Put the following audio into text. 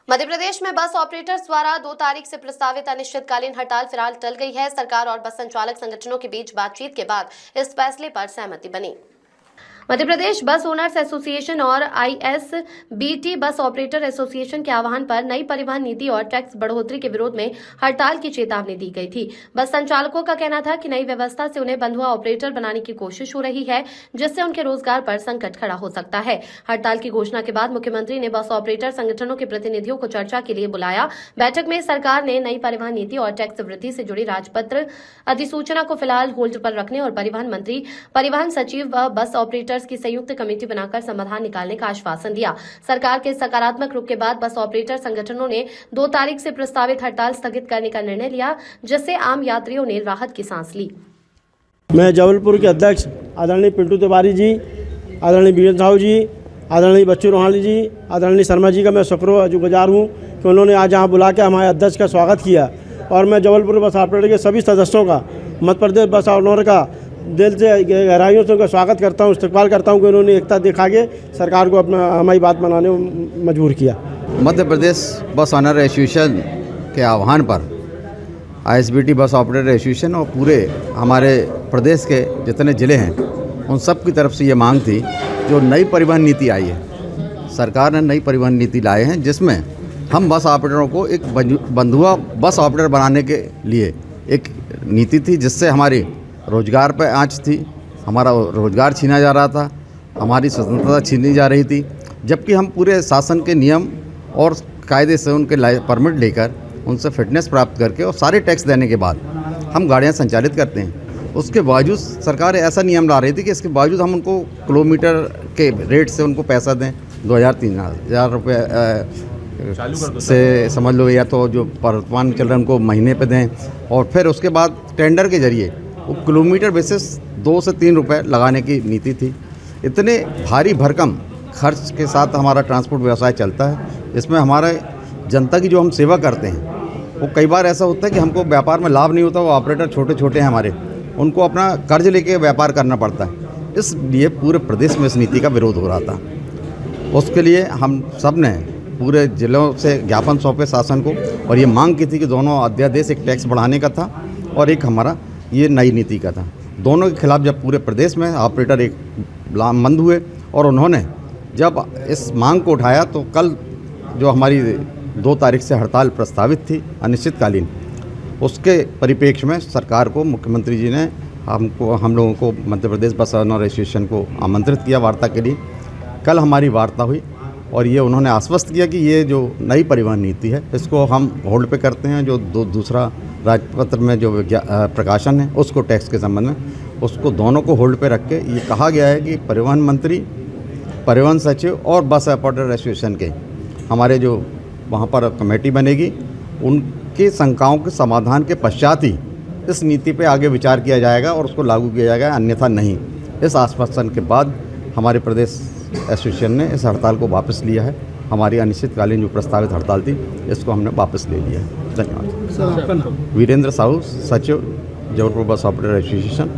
मध्य प्रदेश में bus operators द्वारा 2 तारीख से प्रस्तावित अनिश्चितकालीन हड़ताल फिलहाल टल गई है। सरकार और बस संचालक संगठनों के बीच बातचीत के बाद इस फैसले पर सहमति बनी। मध्य प्रदेश बस ओनर्स एसोसिएशन और ISBT बस ऑपरेटर एसोसिएशन के आह्वान पर नई परिवहन नीति और टैक्स बढ़ोतरी के विरोध में हड़ताल की चेतावनी दी गई थी। बस संचालकों का कहना था कि नई व्यवस्था से उन्हें बंधुआ ऑपरेटर बनाने की कोशिश हो रही है, जिससे उनके रोजगार पर संकट खड़ा हो सकता है। हड़ताल की घोषणा के बाद मुख्यमंत्री ने बस ऑपरेटर संगठनों के प्रतिनिधियों को चर्चा के लिए बुलाया। बैठक में सरकार ने नई परिवहन नीति और टैक्स वृद्धि से जुड़ी राजपत्र अधिसूचना को फिलहाल होल्ड पर रखने और परिवहन मंत्री, परिवहन सचिव व बस ऑपरेटर्स की संयुक्त कमेटी बनाकर समाधान निकालने का आश्वासन दिया। सरकार के सकारात्मक रुख के बाद बस ऑपरेटर संगठनों ने 2 तारीख से प्रस्तावित हड़ताल स्थगित करने का निर्णय लिया, जिससे आम यात्रियों ने राहत की सांस ली। मैं जबलपुर के अध्यक्ष आदरणीय पिंटू तिवारी जी, आदरणीय वीरेंद्र साहू जी, आदरणीय बच्चू रोहानी जी, आदरणीय शर्मा जी का मैं शुक्रगुजार हूँ कि उन्होंने आज यहाँ बुला के हमारे अध्यक्ष का स्वागत किया। और मैं जबलपुर बस ऑपरेटर के सभी सदस्यों का, मध्य प्रदेश बस ऑनर का दिल से गहराइयों से उनका स्वागत करता हूँ, इस्तकबाल करता हूँ कि उन्होंने एकता दिखा के सरकार को अपना हमारी बात बनाने में मजबूर किया। मध्य प्रदेश बस ऑनर एसोसिएशन के आह्वान पर ISBT बस ऑपरेटर एसोसिएशन और पूरे हमारे प्रदेश के जितने ज़िले हैं उन सब की तरफ से ये मांग थी, जो नई परिवहन नीति आई है, सरकार ने नई परिवहन नीति लाए हैं, जिसमें हम बस ऑपरेटरों को एक बंधुआ बस ऑपरेटर बनाने के लिए एक नीति थी, जिससे हमारी रोजगार पर आंच थी, हमारा रोजगार छीना जा रहा था, हमारी स्वतंत्रता छीनी जा रही थी। जबकि हम पूरे शासन के नियम और कायदे से उनके परमिट लेकर उनसे फिटनेस प्राप्त करके और सारे टैक्स देने के बाद हम गाड़ियां संचालित करते हैं। उसके बावजूद सरकार ऐसा नियम ला रही थी कि इसके बावजूद हम उनको किलोमीटर के रेट से उनको पैसा दें, 2000-3000 रुपये से समझ लो, या तो जो वर्तमान चल रहे उनको महीने पे दें, और फिर उसके बाद टेंडर के जरिए वो किलोमीटर बेसिस 2 से 3 रुपये लगाने की नीति थी। इतने भारी भरकम खर्च के साथ हमारा ट्रांसपोर्ट व्यवसाय चलता है। इसमें हमारे जनता की जो हम सेवा करते हैं, वो कई बार ऐसा होता है कि हमको व्यापार में लाभ नहीं होता। वो ऑपरेटर छोटे छोटे हैं हमारे, उनको अपना कर्ज लेके व्यापार करना पड़ता है। इसलिए पूरे प्रदेश में इस नीति का विरोध हो रहा था। उसके लिए हम सब ने पूरे जिलों से ज्ञापन सौंपे शासन को, और ये मांग की थी कि दोनों अध्यादेश, एक टैक्स बढ़ाने का था और एक हमारा ये नई नीति का था। दोनों के खिलाफ जब पूरे प्रदेश में ऑपरेटर एक मंद हुए और उन्होंने जब इस मांग को उठाया, तो कल जो हमारी 2 तारीख से हड़ताल प्रस्तावित थी अनिश्चितकालीन, उसके परिप्रेक्ष्य में सरकार को मुख्यमंत्री जी ने हम लोगों को मध्य प्रदेश बस ऑनर एसोसिएशन को आमंत्रित किया वार्ता के लिए। कल हमारी वार्ता हुई और ये उन्होंने आश्वस्त किया कि ये जो नई परिवहन नीति है इसको हम होल्ड पे करते हैं। जो दूसरा राजपत्र में जो प्रकाशन है उसको टैक्स के संबंध में, उसको दोनों को होल्ड पे रख के ये कहा गया है कि परिवहन मंत्री, परिवहन सचिव और बस ऑपरेटर एसोसिएशन के हमारे जो वहाँ पर कमेटी बनेगी, उनकी शंकाओं के समाधान के पश्चात ही इस नीति पे आगे विचार किया जाएगा और उसको लागू किया जाएगा, अन्यथा नहीं। इस आश्वासन के बाद हमारे प्रदेश एसोसिएशन ने इस हड़ताल को वापस लिया है। हमारी अनिश्चितकालीन जो प्रस्तावित हड़ताल थी, इसको हमने वापस ले लिया है। धन्यवाद। वीरेंद्र साहू, सचिव, जबलपुर बस ऑपरेटर एसोसिएशन।